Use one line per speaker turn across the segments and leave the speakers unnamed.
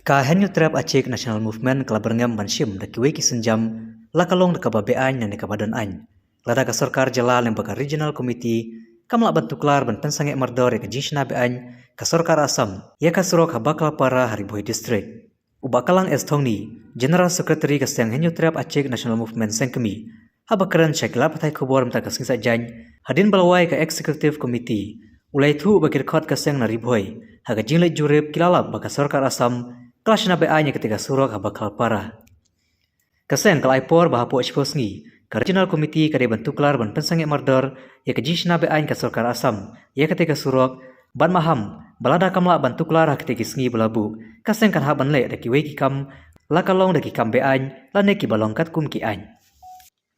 Kahenyu trap Aceh National Movement kalaberngam banshim da kiwe kisenjam lakalong da kababe ain na kabadan ain. Lada ka sarkar jalal yang baka regional committee kamla bantuklar ban pensange mardor ya kajishna be ain ka sarkar Asam ya ka surok habakla para Hariboy district. Ubakalang estongni General Secretary ka Seng Henyu trap Aceh National Movement sengkemi habakaran syakila patai kubor mta kasing sajany hadin balawai ka executive committee ulai thu bakir khot ka Seng na Riboy haga jingle jurep kilalap baka sarkar Asam kelas na beanya ketika surok habakal para. Kesen kalai por bahapo exposngi ke regional committee kade bentuklar ban pensange mardor ya kejish na beanya ke sarkar Asam ya ketika surok ban maham balada kamla bentuklar ketika sngi belabu kesen kan haban le daki weki kam lakalong daki kam beany lane ki balongkat kum ki any.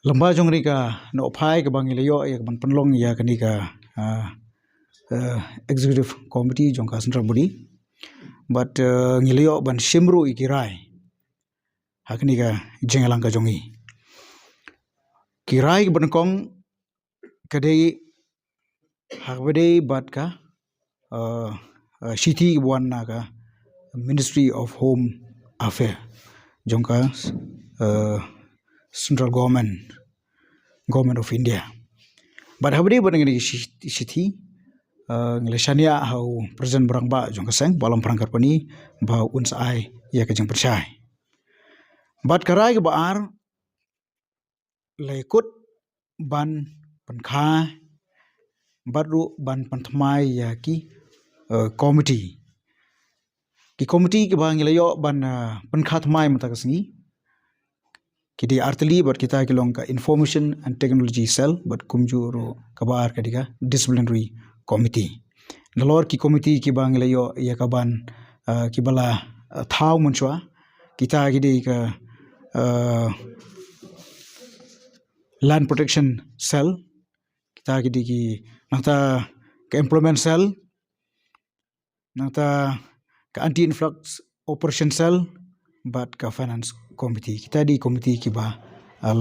Lamba jong rika no phai ke bang ilayo ya ban penlong ya kanika executive committee jong ka central body but ngiliyo ban shimru ikirai hakni ka jengalang ka jongi kirai ban kong kadai hakbade bat ka city buan na ka Ministry of Home Affairs jongka central government of India but habde ban ngini city ngeleshania hau present berang ba jong keseng balam perangkat pani ba uns ai ya kejeng percaya bat karai ke baar lekut ban penkha baru ban pantmai ya ki committee ki committee ke bang ngelayo ban penkha thmai mata kesengi kidi arteli bat kita kilong ka information and technology cell bat kumjuro kabar kadika disciplinary committee. Nalor ki committee ki bang layo ya kaban ki bala thau munchwa kita gidi ka land protection cell kita gidi ki nangta ka employment cell nangta ka anti influx operation cell bat ka finance committee kita di committee ki ba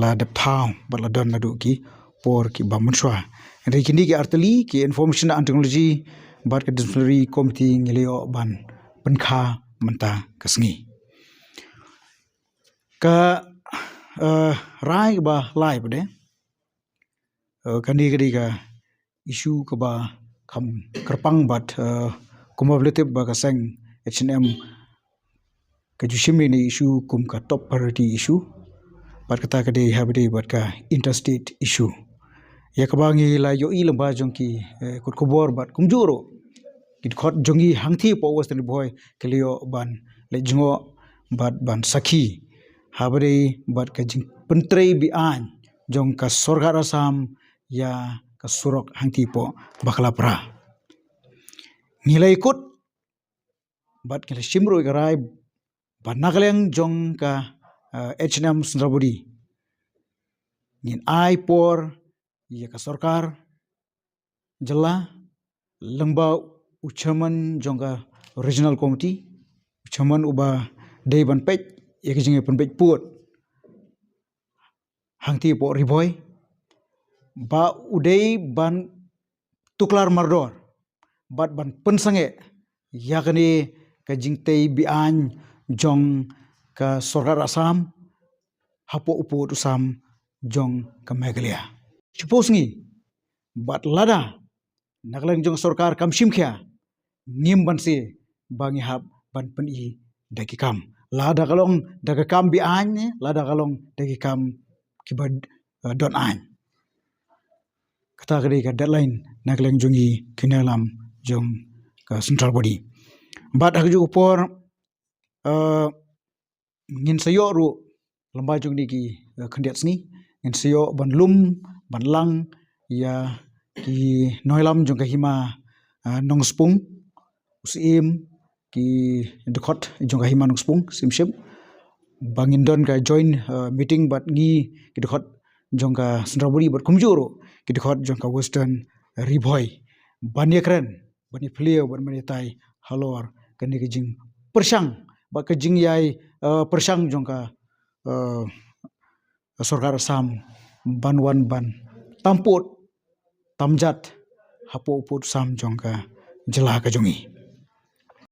la dap thau bat la don nadu ki por ki ba munchwa Rekini ki arteli ki information and technology bat ke disciplinary committee ngilio ban penkha menta kesngi ka rai ba lai bade kandi kadi ka issue ka ba kham kerpang bat cumulative ba ka seng H&M ka jushimi ni issue kum ka top priority issue bat kata kadi habde bat ka interstate issue ya kabangi la yo i lamba jongki kut kubor bat kumjuro kit khot jongi hangthi po western boy kelio ban le jingo bat ban sakhi habre bat ka jing pentrei bi an jong ka sorgar Asam ya ka surok hangthi po bakla pra ngilai kut bat kele shimro garai bat nagleng jong ka H&M Sundrabudi ngin ai por ya ka sarkar jala lamba uchaman jongka regional committee uchaman uba dei ban pej ya kijinge pan pej puot hangti po riboy ba udei ban tuklar mardor bat ban pensange yakni ka jingtei bian jong ka sarkar Asam hapo upot usam jong ka Meghalaya suppose ngi bat lada nakleng jong sarkar kam shimkhya ngim banse bangi hab ban peni daki kam lada kalong daga kam bi an lada kalong daki kam kibad don an kata kali ka deadline nakleng jongi kinalam jong ka central body bat haju upor ngin sayo ru lamba jong ni ki khandiat sngi ngin sayo ban lum ban lang ya ki noilam jong ka hima nong spung usim ki dekot jong ka hima nong spung simshim bangin don ka join meeting bat ngi ki dekot jong ka Sundrabudi bat kumjuro ki dekot jong ka western Riboy bani kren bani pleo ban mani tai halor kani ki jing persang ba ka jing yai persang jong ka sarkar Asam ban wan ban tamput tamjat hapo uput sam jong ka jela ka jongi